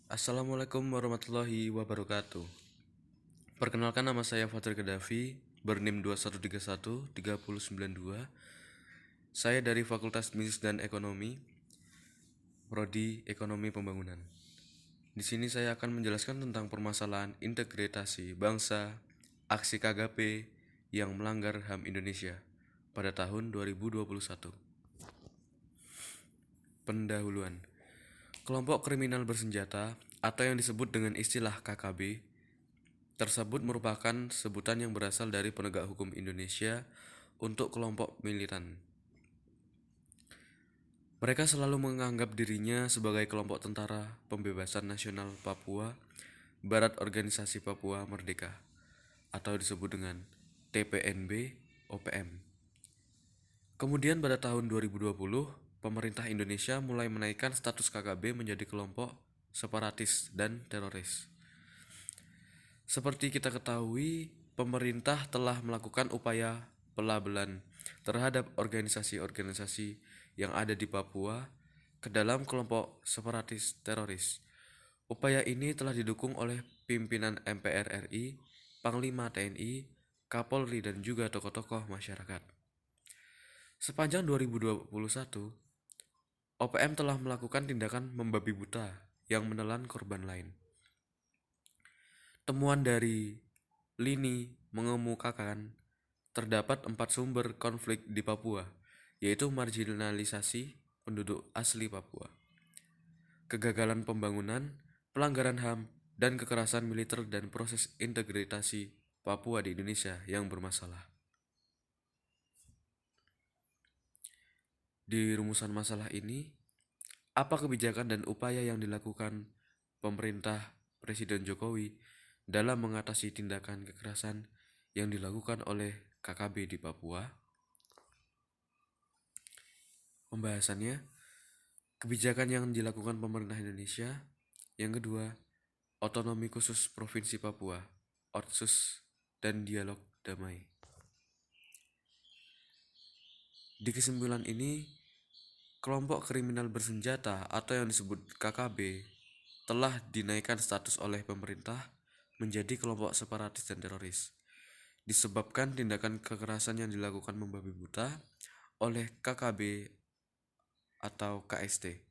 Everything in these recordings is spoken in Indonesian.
Assalamualaikum warahmatullahi wabarakatuh. Perkenalkan, nama saya Fatir Gaddafi, bernim 21313092. Saya dari Fakultas Bisnis dan Ekonomi, Prodi Ekonomi Pembangunan. Di sini saya akan menjelaskan tentang permasalahan integrasi bangsa, aksi KKP yang melanggar HAM Indonesia pada tahun 2021. Pendahuluan. Kelompok kriminal bersenjata atau yang disebut dengan istilah KKB tersebut merupakan sebutan yang berasal dari penegak hukum Indonesia untuk kelompok militan. Mereka selalu menganggap dirinya sebagai kelompok Tentara Pembebasan Nasional Papua Barat Organisasi Papua Merdeka atau disebut dengan TPNB OPM. Kemudian pada tahun 2020, pemerintah Indonesia mulai menaikkan status KKB menjadi kelompok separatis dan teroris. Seperti kita ketahui, pemerintah telah melakukan upaya pelabelan terhadap organisasi-organisasi yang ada di Papua ke dalam kelompok separatis teroris. Upaya ini telah didukung oleh pimpinan MPR RI, Panglima TNI, Kapolri, dan juga tokoh-tokoh masyarakat. Sepanjang 2021, OPM telah melakukan tindakan membabi buta yang menelan korban lain. Temuan dari LINI mengemukakan terdapat 4 sumber konflik di Papua, yaitu marginalisasi penduduk asli Papua, kegagalan pembangunan, pelanggaran HAM, dan kekerasan militer dan proses integrasi Papua di Indonesia yang bermasalah. Di rumusan masalah ini, apa kebijakan dan upaya yang dilakukan pemerintah Presiden Jokowi dalam mengatasi tindakan kekerasan yang dilakukan oleh KKB di Papua? Pembahasannya, kebijakan yang dilakukan pemerintah Indonesia. Yang kedua, otonomi khusus Provinsi Papua, OTSUS, dan dialog damai. Di kesimpulan ini, kelompok kriminal bersenjata atau yang disebut KKB telah dinaikkan status oleh pemerintah menjadi kelompok separatis dan teroris, disebabkan tindakan kekerasan yang dilakukan membabi buta oleh KKB atau KST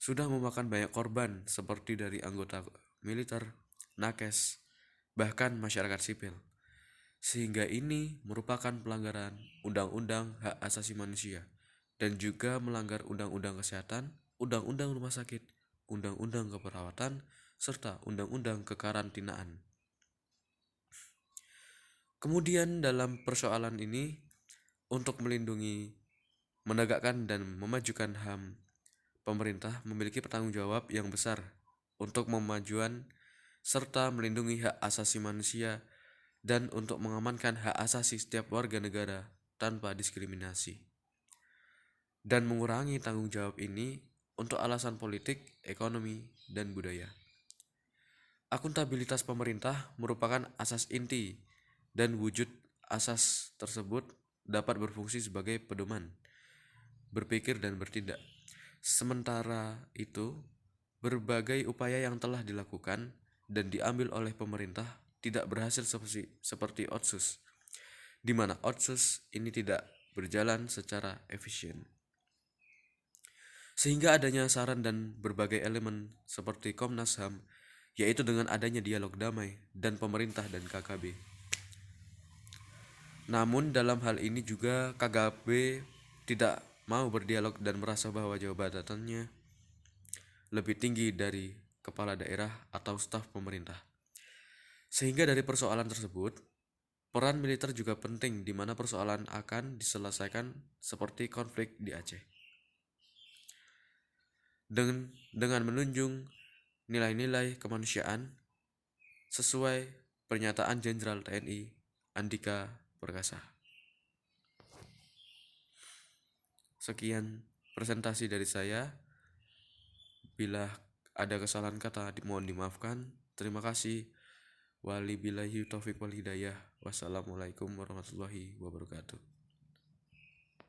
sudah memakan banyak korban seperti dari anggota militer, nakes, bahkan masyarakat sipil. Sehingga ini merupakan pelanggaran Undang-Undang Hak Asasi Manusia dan juga melanggar Undang-Undang Kesehatan, Undang-Undang Rumah Sakit, Undang-Undang Keperawatan, serta Undang-Undang Kekarantinaan. Kemudian dalam persoalan ini, untuk melindungi, menegakkan, dan memajukan HAM, pemerintah memiliki tanggung jawab yang besar untuk memajuan serta melindungi hak asasi manusia dan untuk mengamankan hak asasi setiap warga negara tanpa diskriminasi, dan mengurangi tanggung jawab ini untuk alasan politik, ekonomi, dan budaya. Akuntabilitas pemerintah merupakan asas inti dan wujud asas tersebut dapat berfungsi sebagai pedoman berpikir dan bertindak. Sementara itu, berbagai upaya yang telah dilakukan dan diambil oleh pemerintah tidak berhasil seperti OTSUS, di mana OTSUS ini tidak berjalan secara efisien. Sehingga adanya saran dan berbagai elemen seperti Komnas HAM, yaitu dengan adanya dialog damai dan pemerintah dan KKB. Namun dalam hal ini juga KKB tidak mau berdialog dan merasa bahwa jabatannya lebih tinggi dari kepala daerah atau staf pemerintah. Sehingga dari persoalan tersebut, peran militer juga penting di mana persoalan akan diselesaikan seperti konflik di Aceh. Dengan menunjung nilai-nilai kemanusiaan sesuai pernyataan Jenderal TNI Andika Perkasa. Sekian presentasi dari saya. Bila ada kesalahan kata mohon dimaafkan. Terima kasih. Walibillahi taufiq wal hidayah. Wassalamualaikum warahmatullahi wabarakatuh.